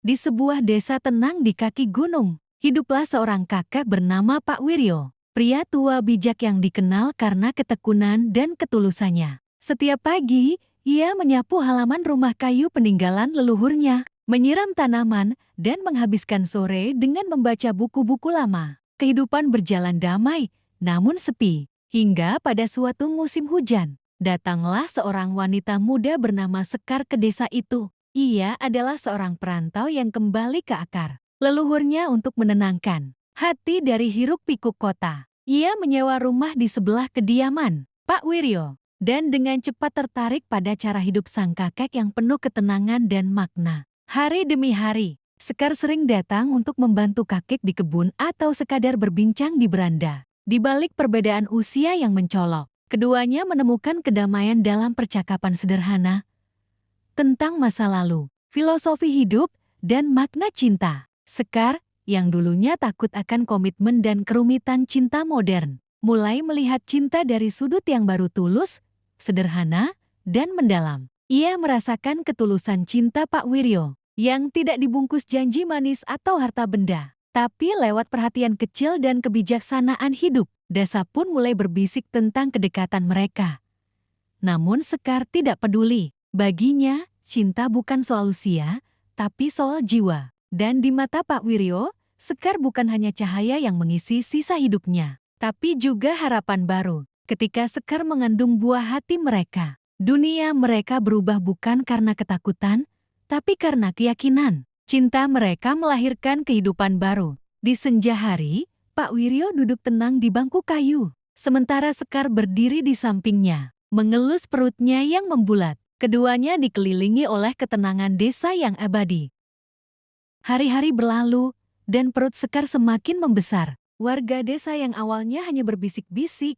Di sebuah desa tenang di kaki gunung, hiduplah seorang kakek bernama Pak Wiryo. Pria tua bijak yang dikenal karena ketekunan dan ketulusannya. Setiap pagi, ia menyapu halaman rumah kayu peninggalan leluhurnya, menyiram tanaman, dan menghabiskan sore dengan membaca buku-buku lama. Kehidupan berjalan damai, namun sepi. Hingga pada suatu musim hujan, datanglah seorang wanita muda bernama Sekar ke desa itu. Ia adalah seorang perantau yang kembali ke akar leluhurnya untuk menenangkan hati dari hiruk-pikuk kota. Ia menyewa rumah di sebelah kediaman Pak Wiryo dan dengan cepat tertarik pada cara hidup sang kakek yang penuh ketenangan dan makna. Hari demi hari, Sekar sering datang untuk membantu kakek di kebun atau sekadar berbincang di beranda. Di balik perbedaan usia yang mencolok, keduanya menemukan kedamaian dalam percakapan sederhana tentang masa lalu, filosofi hidup, dan makna cinta. Sekar, yang dulunya takut akan komitmen dan kerumitan cinta modern, mulai melihat cinta dari sudut yang baru tulus, sederhana, dan mendalam. Ia merasakan ketulusan cinta Pak Wiryo, yang tidak dibungkus janji manis atau harta benda, tapi lewat perhatian kecil dan kebijaksanaan hidup. Desa pun mulai berbisik tentang kedekatan mereka. Namun Sekar tidak peduli. Baginya, cinta bukan soal usia, tapi soal jiwa. Dan di mata Pak Wiryo, Sekar bukan hanya cahaya yang mengisi sisa hidupnya, tapi juga harapan baru. Ketika Sekar mengandung buah hati mereka, dunia mereka berubah bukan karena ketakutan, tapi karena keyakinan. Cinta mereka melahirkan kehidupan baru. Di senja hari, Pak Wiryo duduk tenang di bangku kayu, sementara Sekar berdiri di sampingnya, mengelus perutnya yang membulat. Keduanya dikelilingi oleh ketenangan desa yang abadi. Hari-hari berlalu, dan perut Sekar semakin membesar. Warga desa yang awalnya hanya berbisik-bisik,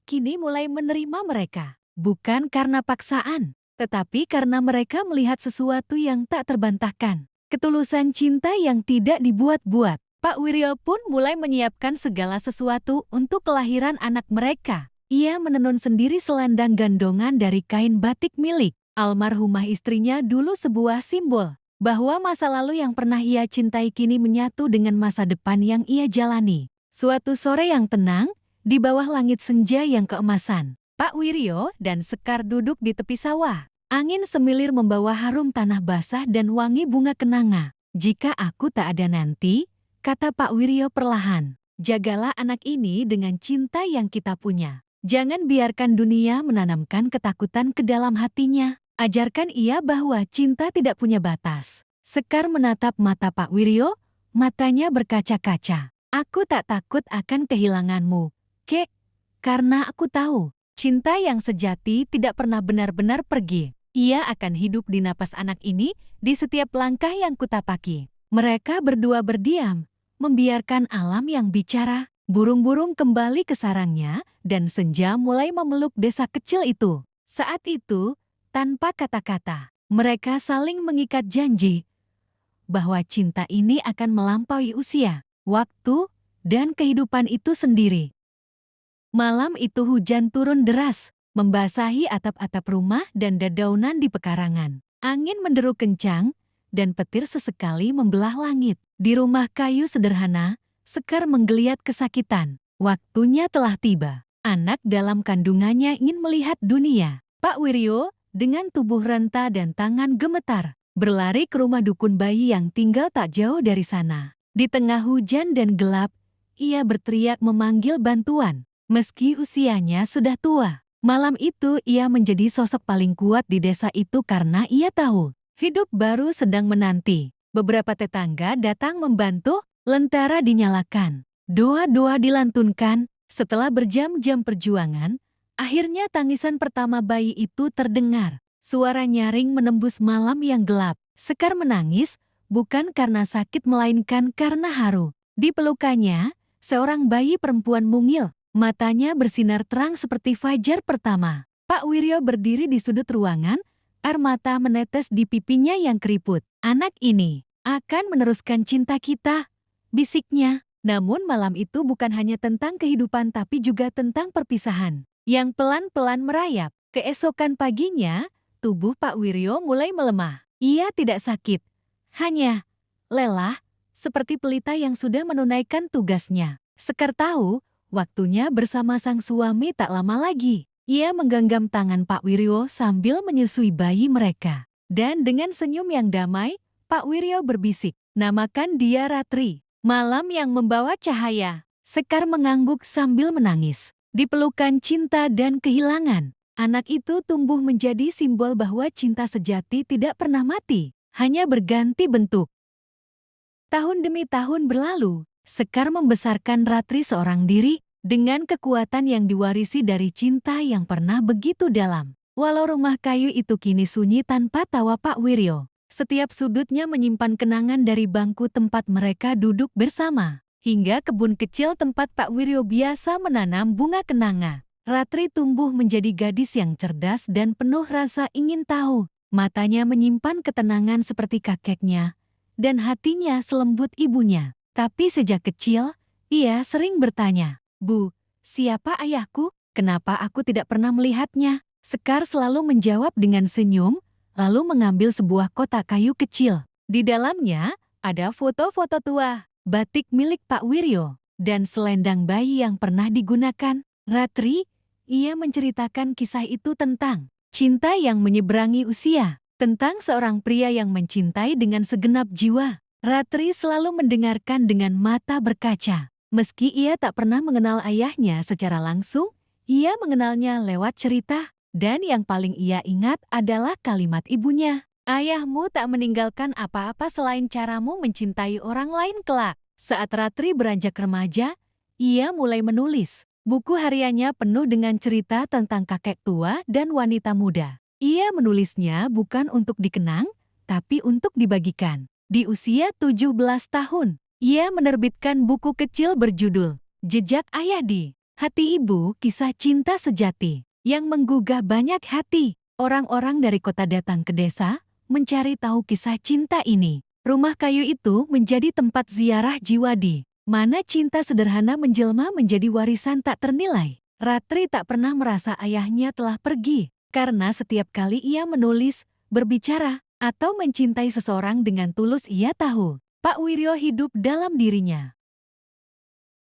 kini mulai menerima mereka. Bukan karena paksaan, tetapi karena mereka melihat sesuatu yang tak terbantahkan. Ketulusan cinta yang tidak dibuat-buat. Pak Wiryo pun mulai menyiapkan segala sesuatu untuk kelahiran anak mereka. Ia menenun sendiri selendang gandongan dari kain batik milik almarhumah istrinya, dulu sebuah simbol bahwa masa lalu yang pernah ia cintai kini menyatu dengan masa depan yang ia jalani. Suatu sore yang tenang, di bawah langit senja yang keemasan, Pak Wiryo dan Sekar duduk di tepi sawah. Angin semilir membawa harum tanah basah dan wangi bunga kenanga. Jika aku tak ada nanti, kata Pak Wiryo perlahan, jagalah anak ini dengan cinta yang kita punya. Jangan biarkan dunia menanamkan ketakutan ke dalam hatinya. Ajarkan ia bahwa cinta tidak punya batas. Sekar menatap mata Pak Wiryo, matanya berkaca-kaca. Aku tak takut akan kehilanganmu, Kek, karena aku tahu, cinta yang sejati tidak pernah benar-benar pergi. Ia akan hidup di napas anak ini, di setiap langkah yang kutapaki. Mereka berdua berdiam, membiarkan alam yang bicara. Burung-burung kembali ke sarangnya, dan senja mulai memeluk desa kecil itu. Saat itu, tanpa kata-kata, mereka saling mengikat janji bahwa cinta ini akan melampaui usia, waktu, dan kehidupan itu sendiri. Malam itu hujan turun deras, membasahi atap-atap rumah dan dedaunan di pekarangan. Angin menderu kencang, dan petir sesekali membelah langit. Di rumah kayu sederhana, Sekar menggeliat kesakitan. Waktunya telah tiba. Anak dalam kandungannya ingin melihat dunia. Pak Wiryo, dengan tubuh renta dan tangan gemetar, berlari ke rumah dukun bayi yang tinggal tak jauh dari sana. Di tengah hujan dan gelap, ia berteriak memanggil bantuan. Meski usianya sudah tua, malam itu ia menjadi sosok paling kuat di desa itu karena ia tahu hidup baru sedang menanti. Beberapa tetangga datang membantu, lentera dinyalakan, doa-doa dilantunkan. Setelah berjam-jam perjuangan, akhirnya tangisan pertama bayi itu terdengar. Suara nyaring menembus malam yang gelap. Sekar menangis, bukan karena sakit melainkan karena haru. Di pelukannya, seorang bayi perempuan mungil. Matanya bersinar terang seperti fajar pertama. Pak Wiryo berdiri di sudut ruangan, air mata menetes di pipinya yang keriput. Anak ini akan meneruskan cinta kita, bisiknya. Namun malam itu bukan hanya tentang kehidupan tapi juga tentang perpisahan yang pelan-pelan merayap. Keesokan paginya, tubuh Pak Wiryo mulai melemah. Ia tidak sakit, hanya lelah, seperti pelita yang sudah menunaikan tugasnya. Sekar tahu, waktunya bersama sang suami tak lama lagi. Ia menggenggam tangan Pak Wiryo sambil menyusui bayi mereka. Dan dengan senyum yang damai, Pak Wiryo berbisik, "Namakan dia Ratri, malam yang membawa cahaya." Sekar mengangguk sambil menangis. Di pelukan cinta dan kehilangan, anak itu tumbuh menjadi simbol bahwa cinta sejati tidak pernah mati, hanya berganti bentuk. Tahun demi tahun berlalu, Sekar membesarkan Ratri seorang diri dengan kekuatan yang diwarisi dari cinta yang pernah begitu dalam. Walau rumah kayu itu kini sunyi tanpa tawa Pak Wiryo, setiap sudutnya menyimpan kenangan dari bangku tempat mereka duduk bersama, hingga kebun kecil tempat Pak Wiryo biasa menanam bunga kenanga. Ratri tumbuh menjadi gadis yang cerdas dan penuh rasa ingin tahu. Matanya menyimpan ketenangan seperti kakeknya, dan hatinya selembut ibunya. Tapi sejak kecil, ia sering bertanya, "Bu, siapa ayahku? Kenapa aku tidak pernah melihatnya?" Sekar selalu menjawab dengan senyum, lalu mengambil sebuah kotak kayu kecil. Di dalamnya ada foto-foto tua, batik milik Pak Wiryo, dan selendang bayi yang pernah digunakan. Ratri, ia menceritakan kisah itu tentang cinta yang menyeberangi usia, tentang seorang pria yang mencintai dengan segenap jiwa. Ratri selalu mendengarkan dengan mata berkaca. Meski ia tak pernah mengenal ayahnya secara langsung, ia mengenalnya lewat cerita. Dan yang paling ia ingat adalah kalimat ibunya, "Ayahmu tak meninggalkan apa-apa selain caramu mencintai orang lain kelak." Saat Ratri beranjak remaja, ia mulai menulis. Buku hariannya penuh dengan cerita tentang kakek tua dan wanita muda. Ia menulisnya bukan untuk dikenang, tapi untuk dibagikan. Di usia 17 tahun, ia menerbitkan buku kecil berjudul Jejak Ayah di Hati Ibu, Kisah Cinta Sejati, yang menggugah banyak hati. Orang-orang dari kota datang ke desa mencari tahu kisah cinta ini. Rumah kayu itu menjadi tempat ziarah jiwa di mana cinta sederhana menjelma menjadi warisan tak ternilai. Ratri tak pernah merasa ayahnya telah pergi, karena setiap kali ia menulis, berbicara, atau mencintai seseorang dengan tulus, ia tahu Pak Wiryo hidup dalam dirinya.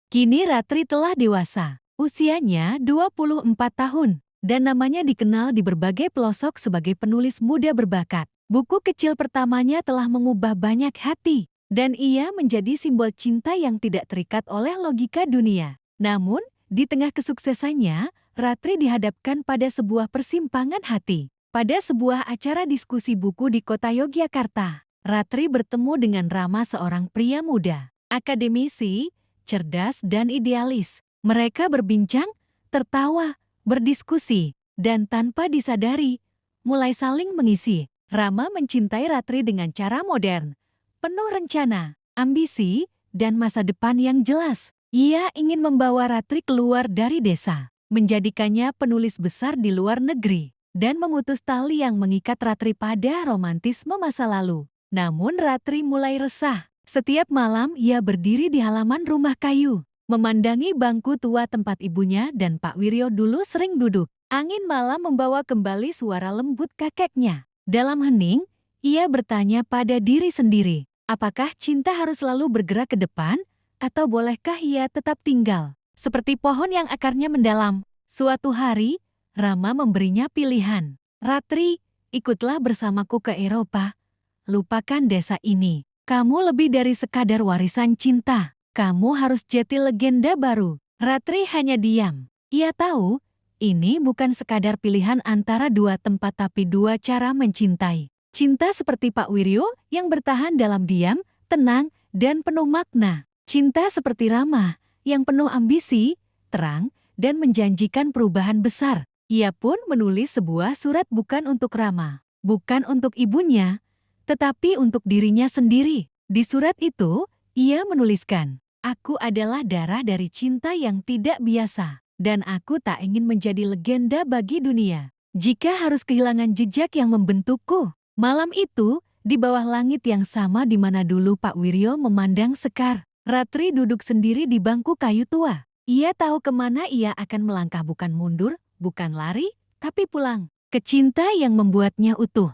Kini Ratri telah dewasa, usianya 24 tahun, dan namanya dikenal di berbagai pelosok sebagai penulis muda berbakat. Buku kecil pertamanya telah mengubah banyak hati, dan ia menjadi simbol cinta yang tidak terikat oleh logika dunia. Namun, di tengah kesuksesannya, Ratri dihadapkan pada sebuah persimpangan hati. Pada sebuah acara diskusi buku di kota Yogyakarta, Ratri bertemu dengan Rama, seorang pria muda, akademisi, cerdas dan idealis. Mereka berbincang, tertawa, berdiskusi, dan tanpa disadari, mulai saling mengisi. Rama mencintai Ratri dengan cara modern, penuh rencana, ambisi, dan masa depan yang jelas. Ia ingin membawa Ratri keluar dari desa, menjadikannya penulis besar di luar negeri, dan memutus tali yang mengikat Ratri pada romantisme masa lalu. Namun Ratri mulai resah. Setiap malam ia berdiri di halaman rumah kayu, memandangi bangku tua tempat ibunya dan Pak Wiryo dulu sering duduk. Angin malam membawa kembali suara lembut kakeknya. Dalam hening, ia bertanya pada diri sendiri, apakah cinta harus selalu bergerak ke depan, atau bolehkah ia tetap tinggal, seperti pohon yang akarnya mendalam? Suatu hari, Rama memberinya pilihan. "Ratri, ikutlah bersamaku ke Eropa. Lupakan desa ini. Kamu lebih dari sekadar warisan cinta. Kamu harus jadi legenda baru." Ratri hanya diam. Ia tahu, ini bukan sekadar pilihan antara dua tempat tapi dua cara mencintai. Cinta seperti Pak Wiryo yang bertahan dalam diam, tenang, dan penuh makna. Cinta seperti Rama yang penuh ambisi, terang, dan menjanjikan perubahan besar. Ia pun menulis sebuah surat bukan untuk Rama, bukan untuk ibunya, tetapi untuk dirinya sendiri. Di surat itu, ia menuliskan, "Aku adalah darah dari cinta yang tidak biasa, dan aku tak ingin menjadi legenda bagi dunia jika harus kehilangan jejak yang membentukku." Malam itu, di bawah langit yang sama di mana dulu Pak Wiryo memandang Sekar, Ratri duduk sendiri di bangku kayu tua. Ia tahu kemana ia akan melangkah, bukan mundur, bukan lari, tapi pulang ke cinta yang membuatnya utuh.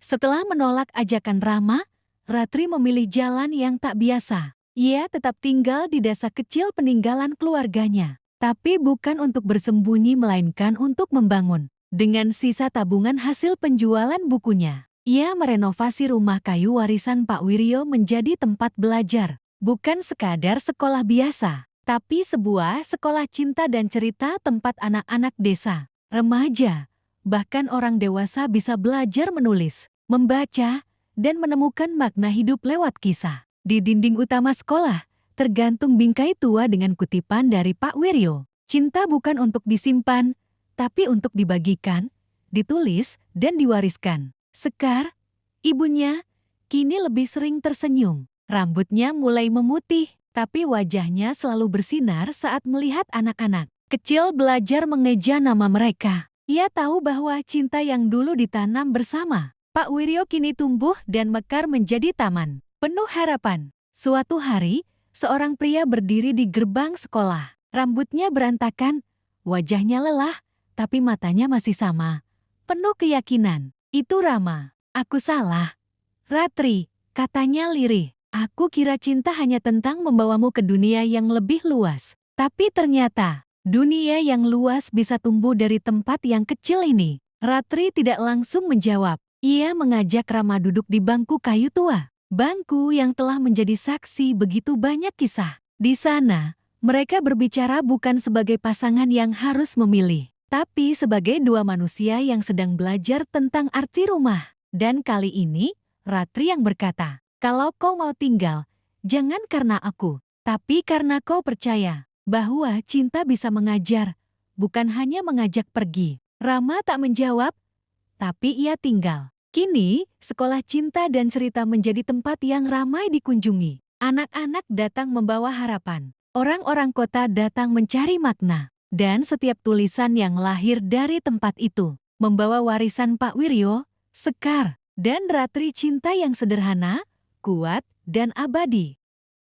Setelah menolak ajakan Rama, Ratri memilih jalan yang tak biasa. Ia tetap tinggal di desa kecil peninggalan keluarganya. Tapi bukan untuk bersembunyi melainkan untuk membangun. Dengan sisa tabungan hasil penjualan bukunya, ia merenovasi rumah kayu warisan Pak Wiryo menjadi tempat belajar. Bukan sekadar sekolah biasa, tapi sebuah sekolah cinta dan cerita tempat anak-anak desa, remaja, bahkan orang dewasa bisa belajar menulis, membaca, dan menemukan makna hidup lewat kisah. Di dinding utama sekolah, tergantung bingkai tua dengan kutipan dari Pak Wiryo. Cinta bukan untuk disimpan, tapi untuk dibagikan, ditulis, dan diwariskan. Sekar, ibunya, kini lebih sering tersenyum. Rambutnya mulai memutih, tapi wajahnya selalu bersinar saat melihat anak-anak kecil belajar mengeja nama mereka. Ia tahu bahwa cinta yang dulu ditanam bersama Pak Wiryo kini tumbuh dan mekar menjadi taman penuh harapan. Suatu hari, seorang pria berdiri di gerbang sekolah. Rambutnya berantakan, wajahnya lelah, tapi matanya masih sama. Penuh keyakinan. Itu Rama. Aku salah. Ratri, katanya lirih. Aku kira cinta hanya tentang membawamu ke dunia yang lebih luas. Tapi ternyata, dunia yang luas bisa tumbuh dari tempat yang kecil ini. Ratri tidak langsung menjawab. Ia mengajak Rama duduk di bangku kayu tua. Bangku yang telah menjadi saksi begitu banyak kisah. Di sana, mereka berbicara bukan sebagai pasangan yang harus memilih, tapi sebagai dua manusia yang sedang belajar tentang arti rumah. Dan kali ini, Ratri yang berkata, kalau kau mau tinggal, jangan karena aku, tapi karena kau percaya bahwa cinta bisa mengajar, bukan hanya mengajak pergi. Rama tak menjawab, tapi ia tinggal. Kini, sekolah cinta dan cerita menjadi tempat yang ramai dikunjungi. Anak-anak datang membawa harapan. Orang-orang kota datang mencari makna. Dan setiap tulisan yang lahir dari tempat itu membawa warisan Pak Wiryo, Sekar, dan Ratri cinta yang sederhana, kuat, dan abadi.